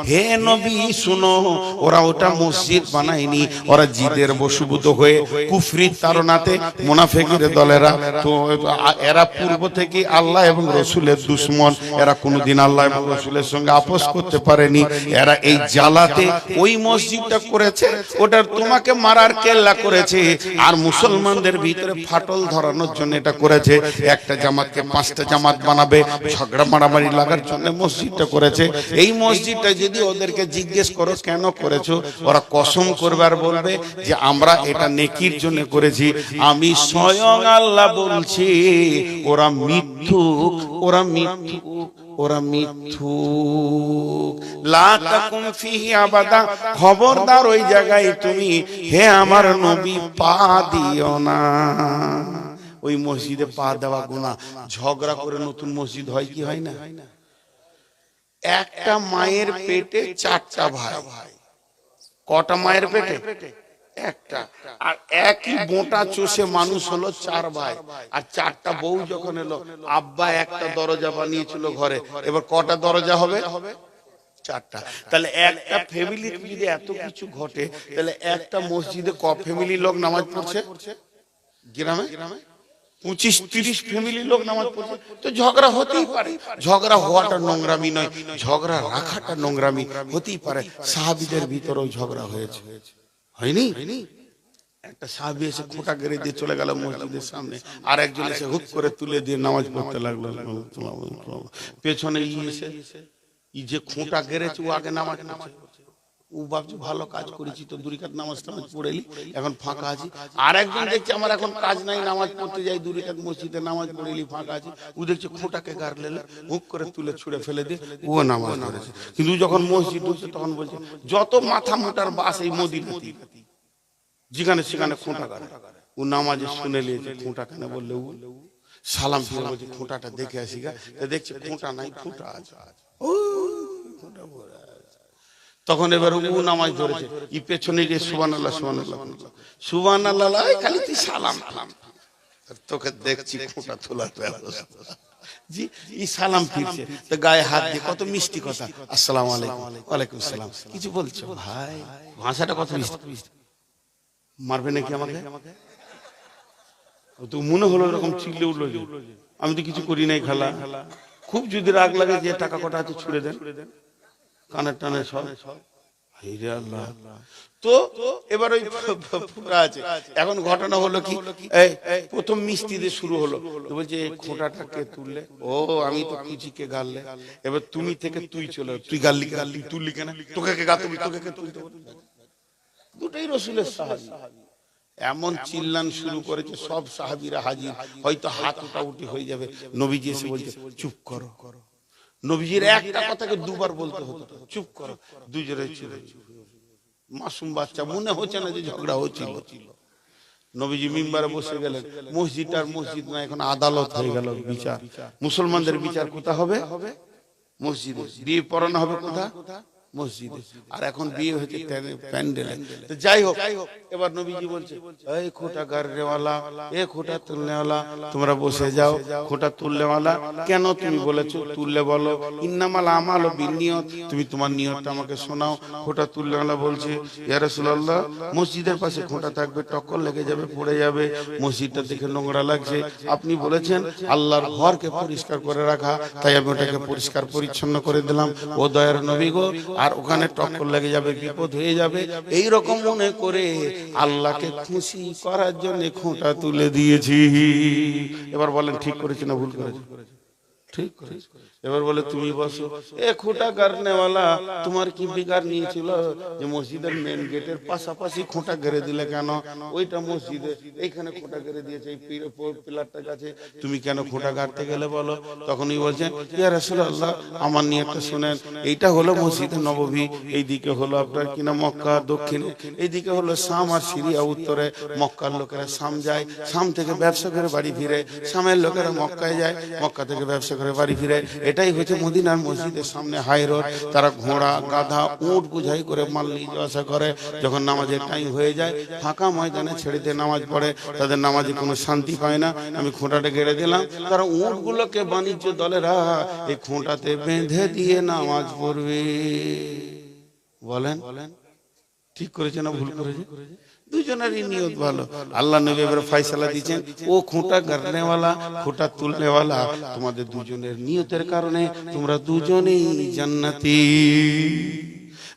হে নবী শুনো, ওরা ওটা মসজিদ বানায়নি, ওরা জিদের বশীভূত হয়ে কুফরির তাড়নাতে মুনাফিকের দলেরা তো এরা পূর্ব থেকে আল্লাহ এবং রসুলের দুশমন। এরা কোনোদিন আল্লাহ এবং রসুলের সঙ্গে আপোষ করতে পারেনি। এরা এই জ্বালাতে ওই মসজিদটা করেছে, ওটার তোমাকে মারার কেল্লা করেছে, আর মুসলমানদের ভিতরে ফাটল ধরানোর জন্য এটা করেছে। একটা জামাতকে 5টা জামাত বানাবে, ঝগড়া মারামারি লাগার জন্য মসজিদটা করেছে। এই মসজিদটা যদি ওদেরকে জিজ্ঞেস করো কেন করেছো, ওরা কসম করবে আর বলবে যে আমরা এটা নেকির জন্য করেছি। আমি স্বয়ং আল্লাহ বলছি ওরা মিথ্যুক, ওরা মিথ্যুক, ওরা মিথ্যুক। লা তাকুম ফিহি আবাদা, খবরদার ওই জায়গায় তুমি হে আমার নবী পা দিও না। ওই মসজিদে পা দেওয়া গুনাহ। ঝগড়া করে নতুন মসজিদ হয় কি হয় না? একটা মায়ের পেটে 4টা ভাই। কটা মায়ের পেটে? একটা। আর একই বোঁটা চষে মানুষ হলো 4 ভাই, আর 4টা বউ যখন এলো, আব্বা একটা দরজা বানিয়েছিল ঘরে, এবার কটা দরজা হবে? 4টা। তাহলে একটা ফ্যামিলিতে যদি এত কিছু ঘটে, তাহলে একটা মসজিদে ক ফ্যামিলি লোক নামাজ পড়ছে? গ্রামে 25-30 ফ্যামিলি লোক নামাজ পড়ছে। তো ঝগড়া হতেই পারে। ঝগড়া হওয়াটা নোংরামি নয়, ঝগড়া রাখাটা নোংরামি হতেই পারে। সাহাবীদের ভিতরেও ঝগড়া হয়েছে, হয়নি? একটা সাহাবী এসে খোঁটা গেড়ে দিয়ে চলে গেল মসজিদের সামনে, আর একজন এসে হুক করে তুলে দিয়ে নামাজ পড়তে লাগলো। পেছনে এসে যে খোঁটা গেড়েছে ও আগে নামাজ পড়ছে। ও ভাবছে ভালো কাজ করেছি, তো 2 রাকাত নামাজ পড়েলি, এখন ফাঁকা আছি। আর একজন দেখছে আমার এখন কাজ নাই, নামাজ পড়তে যাই, 2 রাকাত মসজিদে নামাজ পড়েলি, ফাঁকা আছে। ও দেখছে খোঁটাকে গাড়লে হুক করে তুলে ছুঁড়ে ফেলে দিয়ে ও নামাজ পড়েছে। কিন্তু যখন মসজিদ ঢুকছে তখন বলছে যত মাথা মোটার বাস এই মদিনাতে, যেখানে সেখানে খোঁটা গাড়ে। ও নামাজে শুনে নিয়েছে খোঁটা কেন বললে, ও সালাম ফিরে বলছে খোঁটাটা দেখে আসি গা। দেখছে খোঁটা নাই, খোঁটা আছে। ও খোঁটা পড়ে তখন এবার ও নামাজ ধরেছে, ই পেছনে গিয়ে সুবহানাল্লাহ সুবহানাল্লাহ সুবহানাল্লাহ, খালি তুই সালাম সালাম, তোকে দেখছি খোঁটা তোলার ব্যবস্থা। জি ই সালাম ফিরছে, তো গায়ে হাত দিয়ে কত মিষ্টি কথা, আসসালামু আলাইকুম, ওয়ালাইকুম আসসালাম, কিছু বলছো ভাই? ভাষাটা কত মিষ্টি। মারবে নাকি আমাকে? তো মনে হলো এরকম চিল্লে উঠলো যে আমি তো কিছু করি নাই খালা। খুব যদি রাগ লাগে যে টাকা কটা আছে ছুড়ে দেন, কানের টানে সব। তো এবার ওই ফুটা আছে। এখন ঘটনা হলো কি, প্রথম মিষ্টি দিয়ে শুরু হলো, বলছে খোঁটাটাকে তুললে, ও আমি তো কুচিকে গাললে, এবার তুমি থেকে তুই চলে, তুই গাল্লি গাল্লি তুললি কেন, তোকে কে গাতুবি, তোকে কে তুলতে, দুটোই রসুলের সাহাবী। এমন চিল্লান শুরু করেছে, সব সাহাবীরা হাজির, হয়তো হাত উঠাউটি হয়ে যাবে। নবীজি এসে বলছে চুপ করো। নবীজির একটা কথাকে 2 বার বলতে হতো, চুপ করো। দুজনে ছিল মাসুম বাচ্চা, মনে হচ্ছে না যে ঝগড়া হচ্ছিল। নবীজি মিম্বারে বসে গেলেন। মসজিদটার মসজিদ না, এখন আদালত হয়ে গেল। বিচার, মুসলমানদের বিচার কোথা হবে? মসজিদে। বিয়ে পড়ানো হবে কোথা? মসজিদে। আর এখন বিয়ে হচ্ছে প্যান্ডেলে। তো যাই হোক, এবার নবীজি বলছে এই খোঁটা গাড়নেওয়ালা, এ খোঁটা তুলনেওয়ালা, তোমরা বসে যাও। খোঁটা তুলনেওয়ালা কেন তুমি বলেছো? তুললে বলো। ইন্নামাল আমালু বিন্নিয়ত, তুমি তোমার নিয়তটা আমাকে শোনাও। খোঁটা তুলনেওয়ালা বলছে ইয়া রাসূলুল্লাহ, মসজিদের পাশে খোঁটা থাকবে, টক্কর লেগে যাবে, পড়ে যাবে, মসজিদটা দেখে নোংরা লাগছে। আপনি বলেছেন আল্লাহর ঘরকে পরিষ্কার করে রাখা, তাই আমি ওটাকে পরিষ্কার পরিচ্ছন্ন করে দিলাম। ও দয়ার নবী গো, আর ওখানে টক্কর লেগে যাবে, বিপদ হয়ে যাবে, এই রকম মনে করে আল্লাহকে খুশি করার জন্য খোঁটা তুলে দিয়েছি। এবার বলেন ঠিক করেছি না ভুল করেছি? ঠিক করেছি। এবার বলে তুমি বসো। এ খোঁটা গাড়নেওয়ালা, তোমার কি বিকার নিয়েছিল যে মসজিদের মেন গেটের পাশাপাশি খোঁটা গেড়ে দিলে কেন? ওইটা মসজিদে, এইখানে খোঁটা গেড়ে দিয়েছে এই পিলারটার কাছে, তুমি কেন খোঁটা গাড়তে গেলে বলো? তখনই বলছেন ইয়া রাসূলুল্লাহ, আমার নিয়তটা শুনেন, এইটা হলো মসজিদে নববী, এইদিকে হলো আপনার কিনা মক্কা দক্ষিণে, এইদিকে হলো শাম আর সিরিয়া উত্তরে। মক্কার লোকেরা শাম যায়, শাম থেকে ব্যবসা করে বাড়ি ফিরে, শামের লোকেরা মক্কায় যায়, মক্কা থেকে ব্যবসা করে বাড়ি ফিরে। এটাই হচ্ছে মদিনার মসজিদের সামনে হাই রোড। তারা ঘোড়া গাধা উট বুঝাই করে মাল নিয়ে যাওয়া আসা করে। যখন নামাজের টাইম হয়ে যায় ফাঁকা ময়দানে ছেড়ে দিয়ে নামাজ পড়ে, তাদের নামাজে কোনো শান্তি পায় না। আমি খোঁটাটা গেড়ে দিলাম, তারা উটগুলোকে বাণিজ্য দলেরা এই খোঁটাতে বেঁধে দিয়ে নামাজ পড়বে। বলেন ঠিক করেছে না ভুল করেছে? দুজনেরই নিয়ত ভালো। আল্লাহ নবী এবার ফয়সালা দিয়েছেন, ও খোঁটা গাড়নেওয়ালা খোঁটা তুলনেওয়ালা, তোমাদের দুজনের নিয়তের কারণে তোমরা দুজনেই জান্নাতি।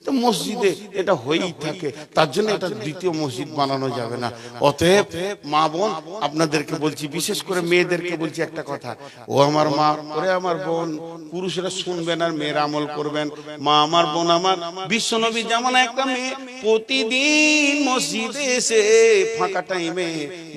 তো মসজিদে এটা হয়েই থাকে, তার জন্য এটা দ্বিতীয় মসজিদ বানানো যাবে না। অতএব মা বোন আপনাদেরকে বলছি, বিশেষ করে মেয়েদেরকে বলছি একটা কথা, ও আমার মা, ওরে আমার বোন, পুরুষরা শুনবেন আর মেয়েরা আমল করবেন। মা আমার, বোন আমার, বিশ্বনবী জামানা একটা মেয়ে প্রতিদিন মসজিদে এসে ফাঁকা টাইমে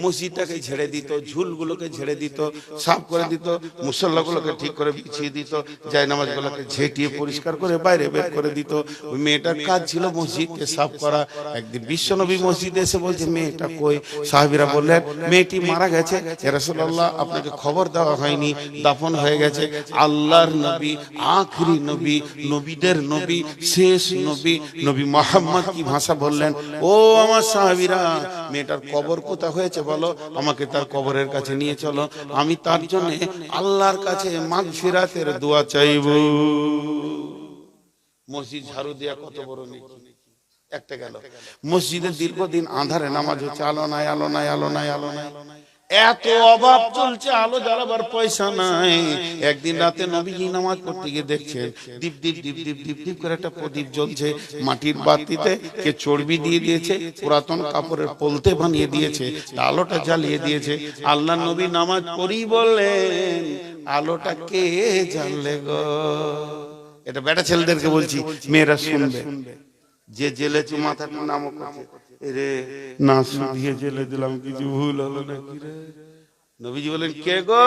মসজিদটাকে ঝেড়ে দিত, ঝুলগুলোকে ঝেড়ে দিত, সাফ করে দিত, মুসল্লাগুলোকে ঠিক করে বিছিয়ে দিত, জায়নামাজগুলোকে ঝেঁটিয়ে পরিষ্কার করে বাইরে বের করে দিত। ওই মেয়েটার কাজ ছিল মসজিদকে সাফ করা। একদিন বিশ্বনবী মসজিদে এসে বলছে, মেয়েটা কই? সাহাবীরা বললেন, মেয়েটি মারা গেছে ইয়া রাসূলুল্লাহ, আপনাকে খবর দেওয়া হয়নি, দাফন হয়ে গেছে। আল্লাহর নবী, আখরি নবী, নবীদের নবী, শেষ নবী, নবী মুহাম্মদ কি ভাষা বললেন, ও আমার সাহাবীরা, মেয়েটার কবর কোথা হয়েছে বলো, আমাকে তার কবরের কাছে নিয়ে চলো, আমি তার জন্য আল্লাহর কাছে মাগফিরাতের দোয়া চাইব। মসজিদ ঝাড়ু দেয়া কত বড় নেকি। একটা গেল, মসজিদে দীর্ঘদিন আঁধারে নামাজ হচ্ছে, আলো নাই, আলো নাই, আলো নাই, আলো নাই, এত অভাব চলছে, আলো জ্বালাবার পয়সা নাই। একদিন রাতে নবীজি নামাজ পড়তে গিয়ে দেখছেন দীপ দীপ দীপ দীপ দীপ দীপ করে একটা প্রদীপ জ্বলছে। মাটির বাতিতে কে চর্বি দিয়ে দিয়েছে, পুরাতন কাপড়ের পলতে বানিয়ে দিয়েছে, আলোটা জ্বালিয়ে দিয়েছে। আল্লাহ নবী নামাজ পড়ি বললেন, আলোটা কে জ্বাললে গো? এটা বেটা ছেলেদেরকে বলছি, মেয়েরা শুনবে। যে জেলেছে মাথাটা নামক রে, না শুধিয়ে জেলে দিলাম, কিছু ভুল হলো নাকি রে? নবীজি বলেন, কে গো?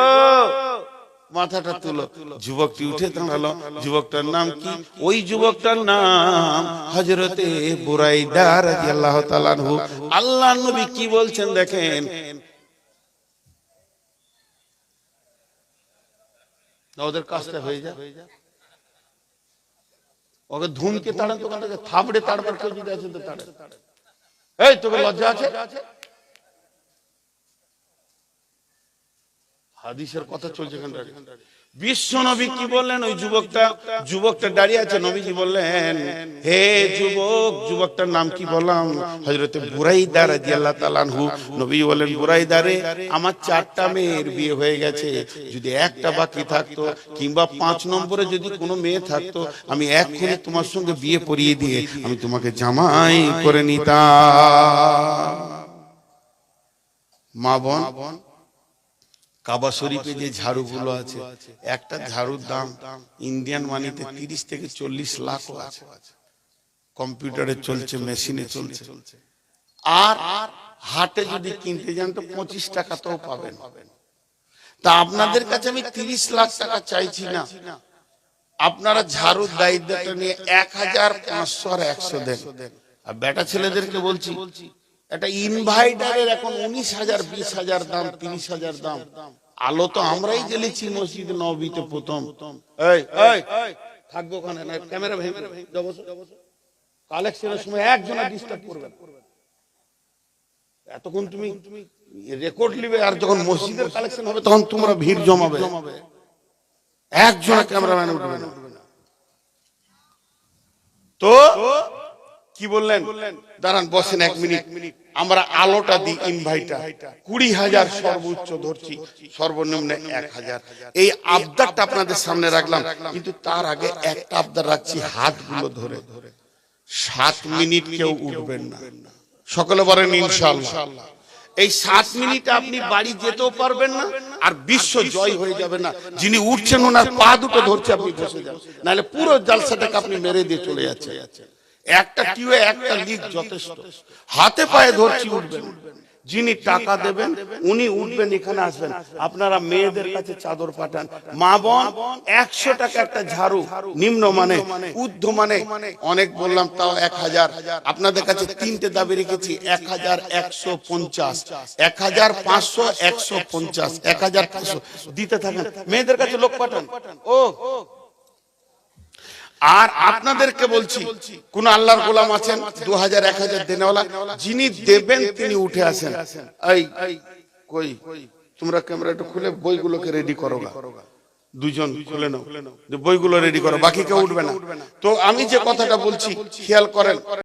মাথাটা তুলো। যুবকটি উঠে দাঁড়ালো। যুবকটার নাম কি? ওই যুবকটার নাম হযরতে বুরাইদা রাদিয়াল্লাহু তাআলা আনহু। আল্লাহ নবী কি বলছেন দেখেন, ওদের কাজটা হয়ে যায়, ওকে ধুমকে তাড়ান, তো থাবড়ে তাড়বার কেউ যদি আছে তো তাড়ে। এই তোকে লজ্জা আছে? হাদিসের কথা চলছে এখানে। বিশ্ব নবী কি বললেন? ওই যুবকটা দাঁড়িয়ে আছে। নবীজি বললেন, হে যুবক, যুবকটার নাম কি বললাম? হযরতে বুরাইদা রাদিয়াল্লাহু তাআলা আনহু। নবী বলেন, বুরাইদা রে, আমার 4টা মেয়ের বিয়ে হয়ে গেছে, যদি একটা বাকি থাকতো কিংবা 5 নম্বরে যদি কোনো মেয়ে থাকতো, আমি এক্ষুনি তোমার সঙ্গে বিয়ে পড়িয়ে দিয়ে আমি তোমাকে জামাই করে নিতাম। মা বোন, কাবা শরীফে যে ঝাড়ুগুলো আছে, একটা ঝাড়ুর দাম ইন্ডিয়ান মানিতে 30 থেকে 40 লাখ আছে। কম্পিউটারে চলছে, মেশিনে চলছে। আর হাটে যদি কিনতে যান তো 25 টাকাতেও পাবেন। তা আপনাদের কাছে আমি 30 লাখ টাকা চাইছি না, আপনারা ঝাড়ুর দায়িত্বটা নিয়ে 1500 আর 100 দেন। আর বেটা ছেলেদেরকে বলছি, একটা ইনভাইটারের এখন 19,000, 20,000 দাম, 30,000 দাম। আলো তো আমরাই জ্বেলেছি মসজিদ নববীতে প্রথম। এই থাকবো ওখানে না, ক্যামেরা ভেঙে কালেকশনের সময় একজনা ডিস্টার্ব করবে। এতক্ষণ তুমি রেকর্ড নিবে, আর যখন মসজিদের কালেকশন হবে তখন তোমরা ভিড় জমাবে, একজনা ক্যামেরাম্যান উঠবে না। তো কি বললেন? দাঁড়ান, বসেন 1 মিনিট, আমরা আলোটা দিই। ইনভাইটার 20,000 সর্বোচ্চ ধরছি, সর্বনিম্ন 1,000। এই আবদারটা আপনাদের সামনে রাখলাম, কিন্তু তার আগে একটা আবদার রাখছি, হাতগুলো ধরে 7 মিনিট কেউ উঠবেন না। সকলে বলেন ইনশাআল্লাহ। এই 7 মিনিটে আপনি বাড়ি যেতেও পারবেন না, আর বিশ্ব জয় হয়ে যাবে না। যিনি উঠছেন ওনার পা দুটো ধরছে, আপনি বসে যান, নাহলে পুরো জালসাটাকে আপনি মেরে দিয়ে চলে যাচ্ছে। একটা টিউবে একটা লিক যথেষ্ট। হাতে পায়ে ধরছি, উঠবেন। যিনি টাকা দেবেন উনি উঠবেন, এখানে আসবেন। আপনারা মেয়েদের কাছে চাদর পাঠান। মা বোন 100 টাকা একটা ঝাড়ু, নিম্ন মানে, ঊর্ধ্ব মানে অনেক বললাম, তাও 1000। আপনাদের কাছে 3টে দাবি রেখেছি, 1150, 1500, 150, 1500 দিতে থাকেন। মেয়েদের কাছে লোক পাঠান। ও আর আপনাদেরকে বলছি, কোন আল্লাহর গোলাম আছেন 2000 1000 দেনেওয়ালা, যিনি দেবেন তিনি উঠে আসেন। এই কই তোমরা ক্যামেরা একটু খুলে বইগুলোকে রেডি করো গা, দুজন খুলে নাও, যে বইগুলো রেডি করো, বাকি কেউ উঠবে না। তো আমি যে কথাটা বলছি খেয়াল করেন।